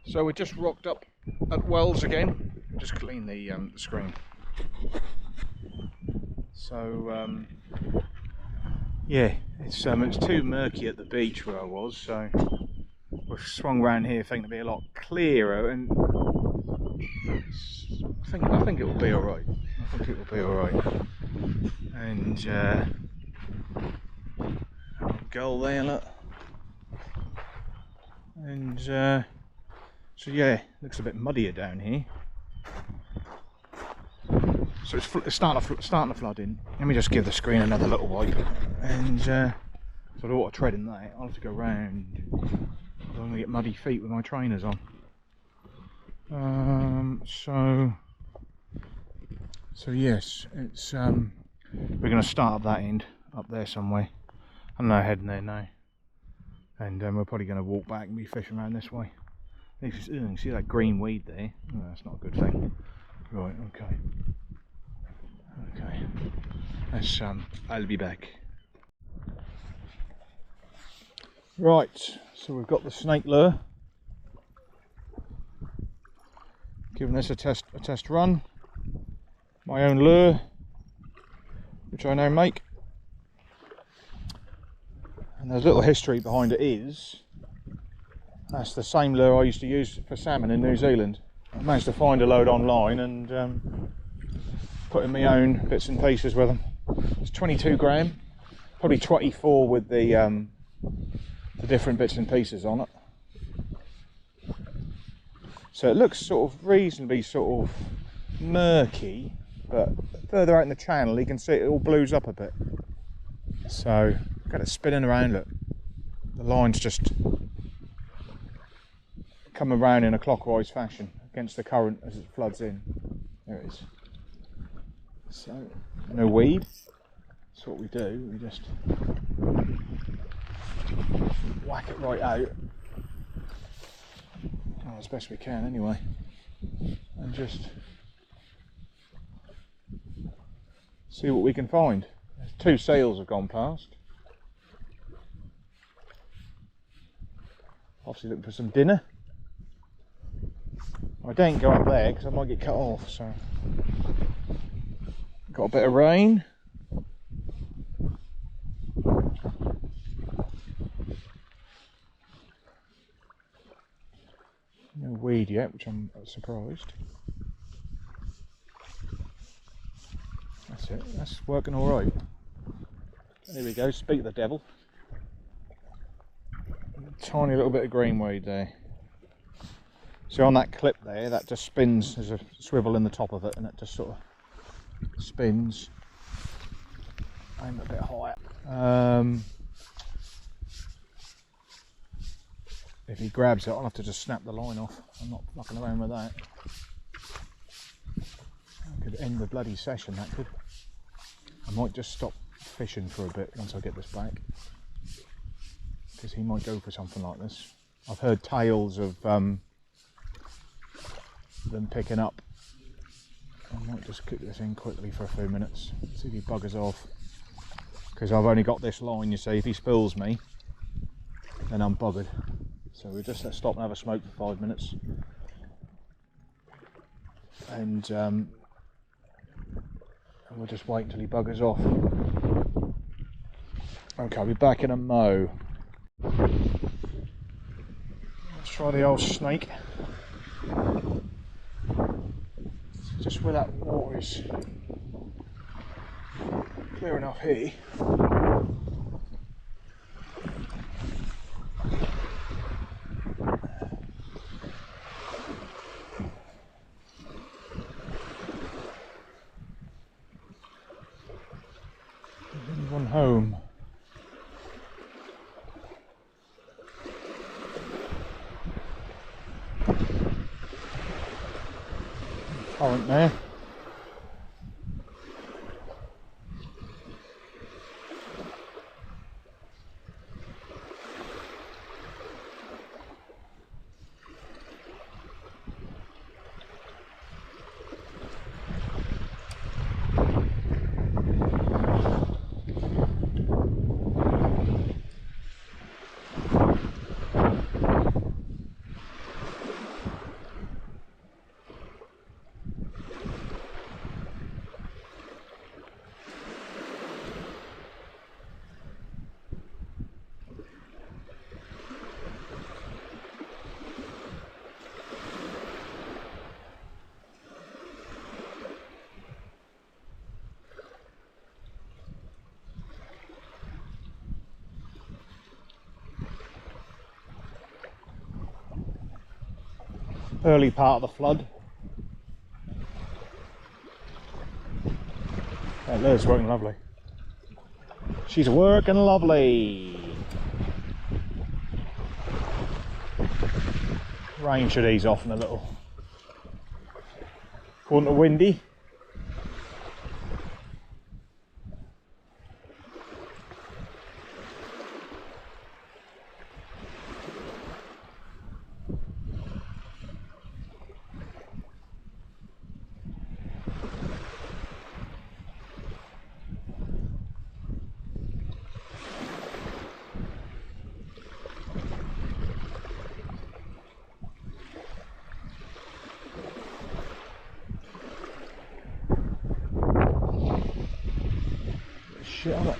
So we just rocked up at Wells again. Just clean the screen. So yeah, it's too murky at the beach where I was, so we've swung round here thinking it'd be a lot clearer, and I think it will be all right. I think it will be all right. And gull there, look. And so yeah, looks a bit muddier down here. So it's starting to flood in. Let me just give the screen another little wipe. And so I don't want to tread in that. I'll have to go round. I'm going to get muddy feet with my trainers on. So yes, it's we're going to start up that end, up there somewhere. I'm not heading there now. And we're probably going to walk back and be fishing around this way. You can see that green weed there. Oh, that's not a good thing. Right, okay. Okay. Let's I'll be back. Right, so we've got the snake lure. Giving this a test run. My own lure, which I now make. And there's a little history behind it is, that's the same lure I used to use for salmon in New Zealand. I managed to find a load online and put in my own bits and pieces with them. It's 22 gram, probably 24 with the different bits and pieces on it. So it looks sort of reasonably sort of murky, but further out in the channel you can see it all blues up a bit. So got it spinning around, look. The line's just come around in a clockwise fashion against the current as it floods in. There it is. So, no weed. That's what we do. We just whack it right out. Well, as best we can anyway. And just see what we can find. 2 seals have gone past. Obviously looking for some dinner. I don't go up there because I might get cut off, so got a bit of rain. No weed yet, which I'm surprised. That's it, that's working alright. There we go, speak the devil. Tiny little bit of green weed there. So on that clip there, that just spins, there's a swivel in the top of it and it just sort of spins. Aim a bit higher. If he grabs it, I'll have to just snap the line off. I'm not fucking around with that. That could end the bloody session, that could. I might just stop fishing for a bit once I get this back. Because he might go for something like this. I've heard tales of them picking up. I might just cook this in quickly for a few minutes, see if he buggers off. Because I've only got this line, you see. If he spills me, then I'm buggered. So we'll just stop and have a smoke for 5 minutes. And we'll just wait until he buggers off. Okay, I'll be back in a mo. Let's try the old snake. Just where that water is clear enough here. There's anyone home? Current there. early part of the flood. That lure's working lovely. She's working lovely. Rain should ease off in a little. According to Windy. Shit on it.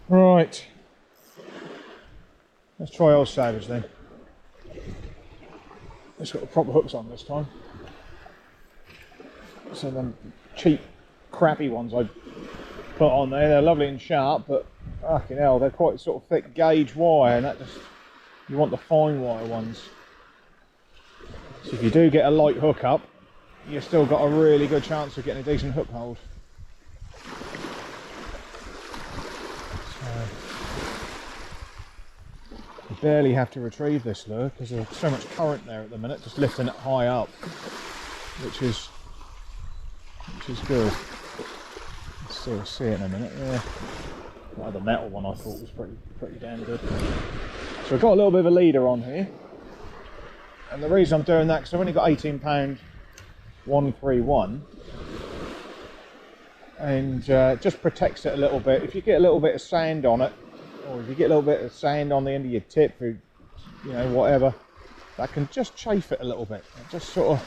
Right, let's try old Savage then. It's got the proper hooks on this time. So them cheap, crappy ones I put on there, they're lovely and sharp, but fucking hell, they're quite sort of thick gauge wire, and that just, you want the fine wire ones. So if you do get a light hook up, you've still got a really good chance of getting a decent hook hold. You barely have to retrieve this lure because there's so much current there at the minute, just lifting it high up, which is good. Still see it in a minute. Yeah, well, the metal one I thought was pretty damn good. So I've got a little bit of a leader on here, and the reason I'm doing that because I've only got 18 pound 131, and just protects it a little bit. If you get a little bit of sand on it, or if you get a little bit of sand on the end of your tip, you know, whatever, that can just chafe it a little bit. It just sort of,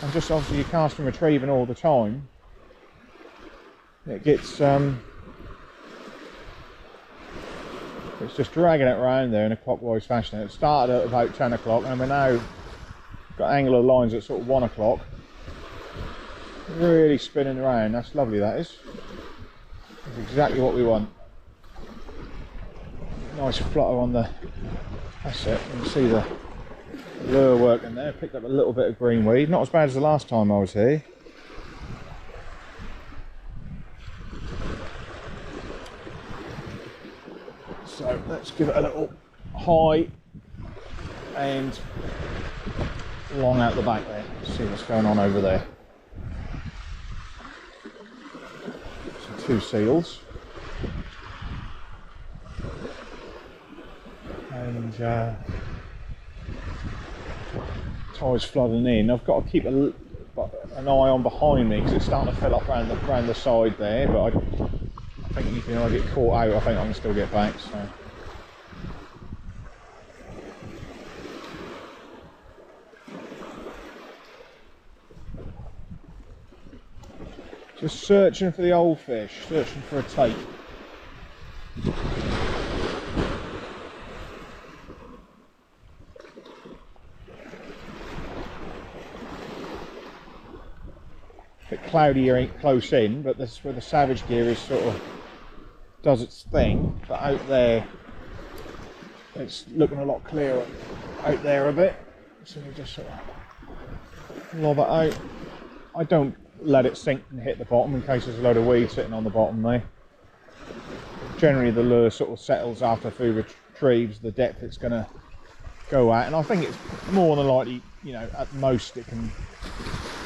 and just obviously you cast and retrieving all the time, it gets it's just dragging it around there in a clockwise fashion. It started at about 10 o'clock and we're now got angular lines at sort of 1 o'clock, really spinning around. That's lovely, that is. That's exactly what we want. Nice flutter on the, that's it, you can see the lure working there. Picked up a little bit of green weed, not as bad as the last time I was here. So let's give it a little high and long out the back there. Let's see what's going on over there. So 2 seals. And tide's flooding in. I've got to keep an eye on behind me because it's starting to fill up around the side there, but I think if I get caught out, I think I can still get back. So just searching for the old fish, searching for a take. Bit cloudy here, ain't close in, but this is where the Savage gear is sort of does its thing. But out there, it's looking a lot clearer out there a bit. So we just sort of lob it out. I don't let it sink and hit the bottom in case there's a load of weed sitting on the bottom there. Generally, the lure sort of settles after food retrieves the depth it's going to go at, and I think it's more than likely, you know, at most it can.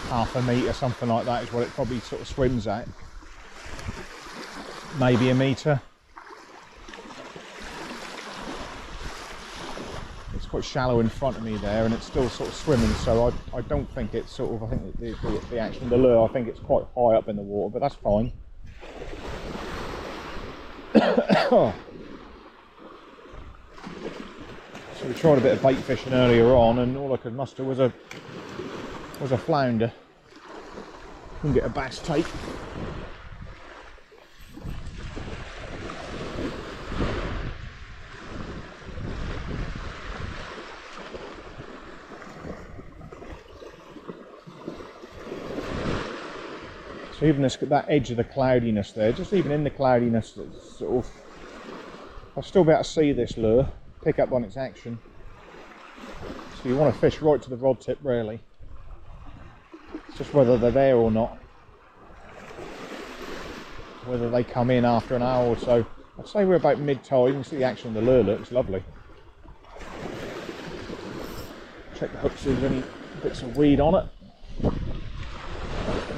Half a metre, something like that is what it probably sort of swims at. Maybe a metre. It's quite shallow in front of me there and it's still sort of swimming, so I don't think it's sort of, I think the action of the lure, I think it's quite high up in the water, but that's fine. So we tried a bit of bait fishing earlier on and all I could muster was a flounder. Couldn't get a bass take. So even that edge of the cloudiness there, just even in the cloudiness, it's sort of, I'll still be able to see this lure, pick up on its action. So you want to fish right to the rod tip really. It's just whether they're there or not. Whether they come in after an hour or so. I'd say we're about mid-tide. You can see the action of the lure looks lovely. Check the hook, see if there's any bits of weed on it.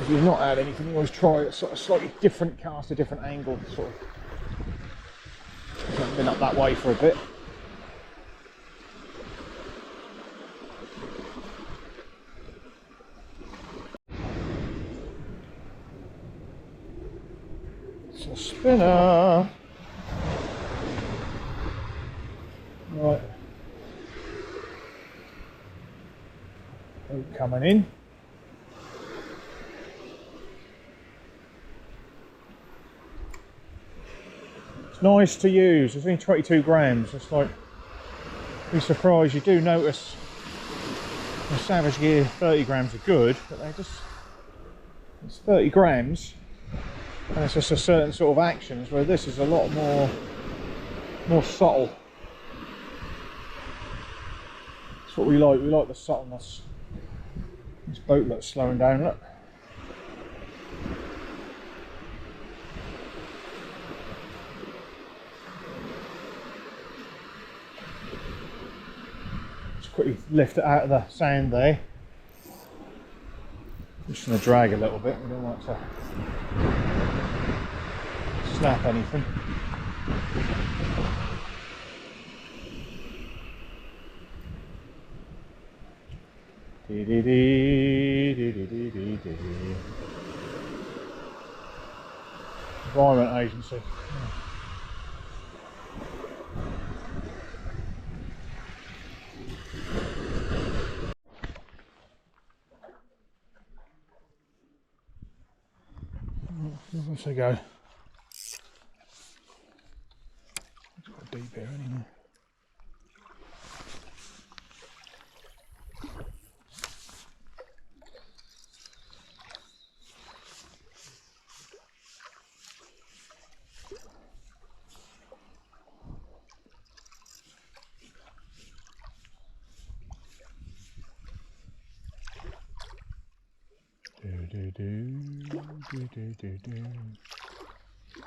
If you've not had anything, you always try a sort of slightly different cast, a different angle. Sort of. I haven't been up that way for a bit. It's a spinner. Right. Hook coming in. It's nice to use. It's only 22 grams. It's like, be surprised. You do notice the Savage Gear 30 grams are good, but they just, it's 30 grams. And it's just a certain sort of actions, where this is a lot more subtle. That's what we like. We like the subtleness. This boat looks slowing down. Look. Just quickly lift it out of the sand there. Just going to drag a little bit. We don't want to snap anything. Dee dee dee dee dee dee dee dee. Environment Agency. Let's go. It's quite deep here anyway.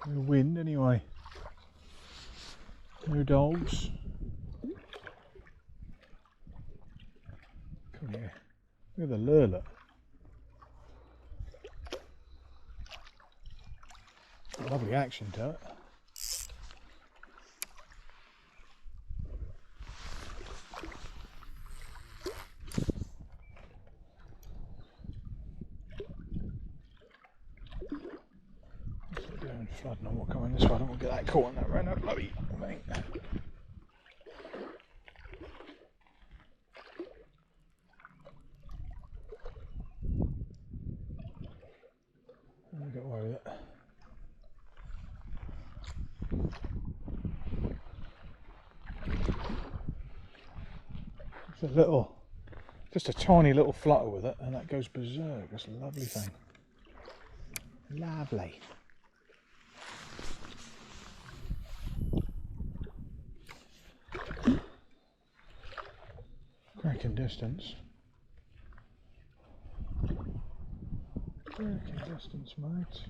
No wind anyway. No dogs. Come here. Look at the lure, look. Lovely action to it. Flooding on what coming this way. I don't want to get that caught in that round up bloody thing. I'll get away with it. It's a little, just a tiny little flutter with it, and that goes berserk. It's a lovely thing. Lovely. Cracking distance. Cracking distance, mate.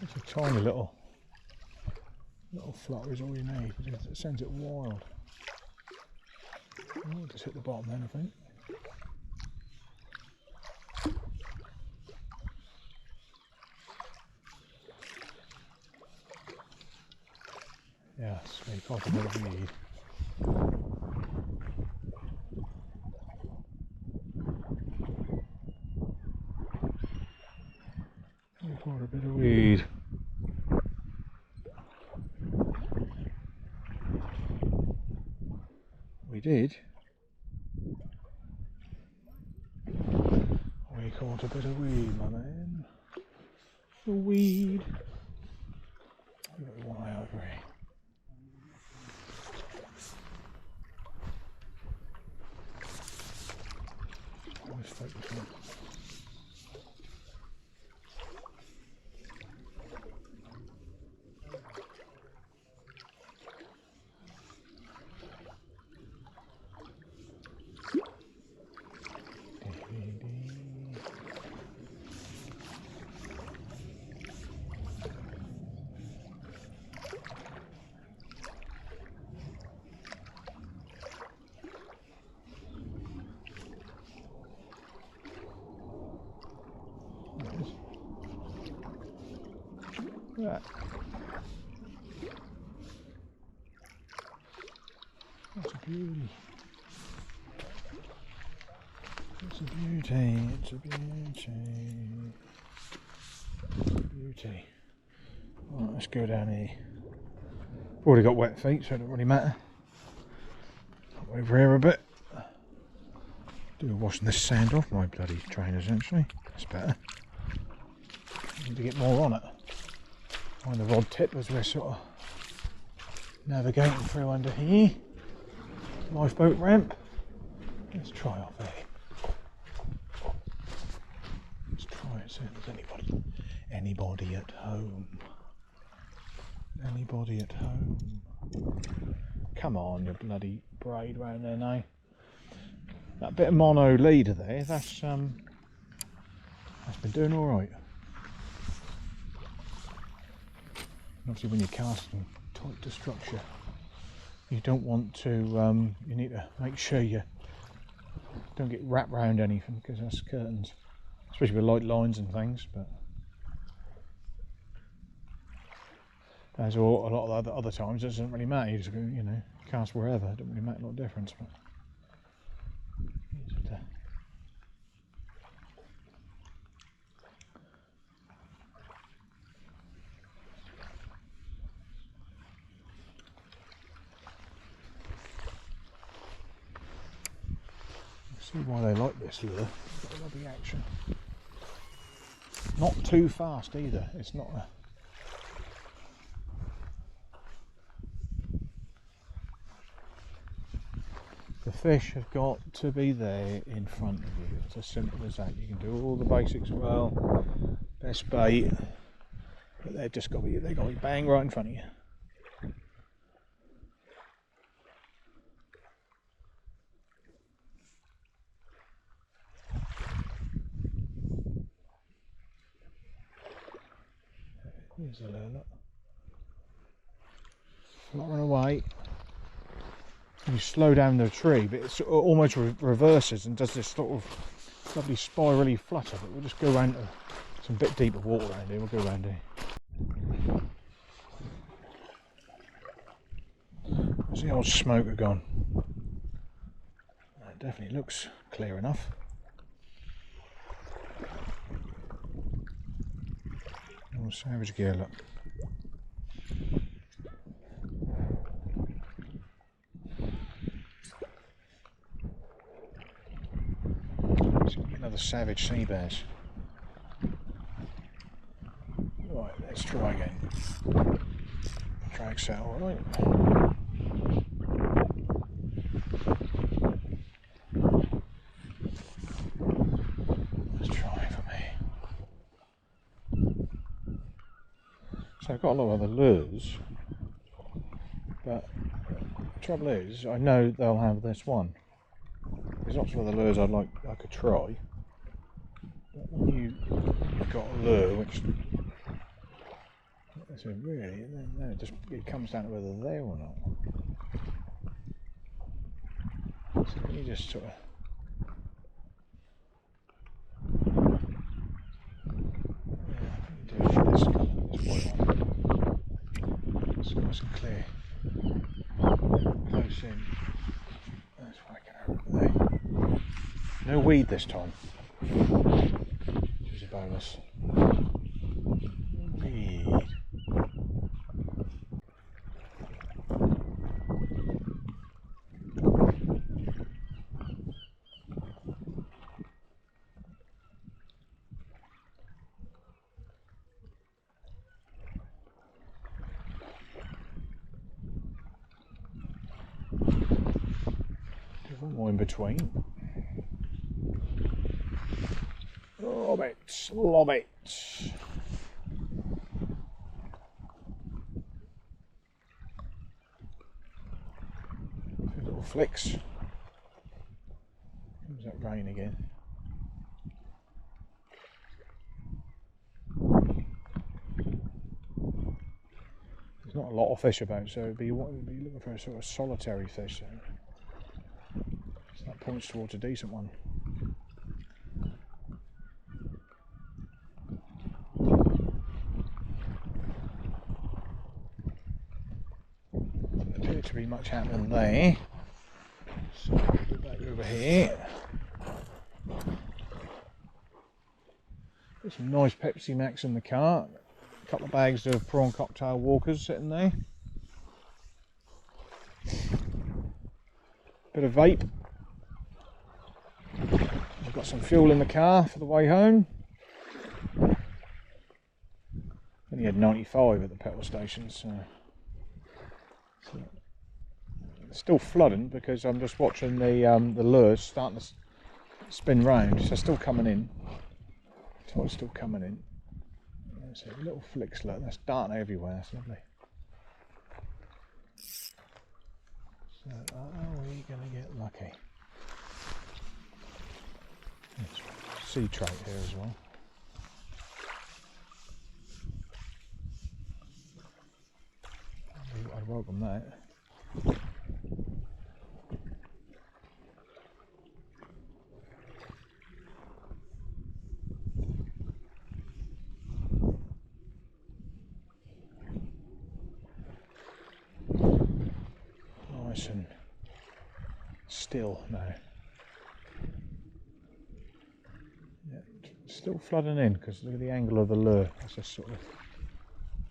It's a tiny little flutter is all you need. It sends it wild. Oh, just hit the bottom then, I think. Yes, we got a bit of weed. We got a bit of weed. We did. We caught a bit of weed, my man. The weed. One eye over here. That. That's a beauty. It's a beauty. It's a beauty. Beauty. Right, let's go down here. Already got wet feet, so it don't really matter. Over here a bit. Do washing this sand off my bloody trainers actually. That's better. Need to get more on it. On the rod tip as we're sort of navigating through under here. Lifeboat ramp. Let's try off here. Let's try it, see if there's anybody at home. Anybody at home? Come on, you bloody braid round there now. That bit of mono leader there, that's been doing all right. Obviously, when you're casting tight to structure, you don't want to. You need to make sure you don't get wrapped around anything because that's curtains, especially with light lines and things. But as a lot of other times, it doesn't really matter. You just go, you know, cast wherever. It doesn't really make a lot of difference. But see why they like this lure. It's got a lovely action. Not too fast either. It's not a. The fish have got to be there in front of you. It's as simple as that. You can do all the basics well, best bait, but they've just got to be bang right in front of you. Here's a lure, look. Not run away. You slow down the tree, but it almost reverses and does this sort of lovely spirally flutter. But we'll just go around to some bit deeper water around here. We'll go around here. Where's the old smoker gone? That definitely looks clear enough. Oh, savage gear, look. Another savage sea bass. Right, let's try again. Drag set, alright. Let's try for me. So I've got a lot of other lures, but the trouble is, I know they'll have this one. There's lots of other lures I could try. But when you've got a lure which, so really, then it comes down to whether they're there or not. So when you just sort of, yeah, I think you do it for this white one. It's nice and clear. Close in. That's whacking out there. No weed this time. Which is a bonus. Weed. between. Lob it, lob it. A few little flicks. Comes that rain again. There's not a lot of fish about, so it'd be looking for a sort of solitary fish. So that points towards a decent one. Doesn't appear to be much happening there. So we'll go back over here. Got some nice Pepsi Max in the car. A couple of bags of prawn cocktail walkers sitting there. Bit of vape. I've got some fuel in the car for the way home. Only had 95 at the petrol station, so it's still flooding because I'm just watching the lures starting to spin round, so still coming in. Tide's still coming in. So little flicks, look, that's darting everywhere, that's lovely. So are we going to get lucky? Sea trout here as well. I'd welcome that. Nice and still now. Yeah, still flooding in because look at the angle of the lure. It's just sort of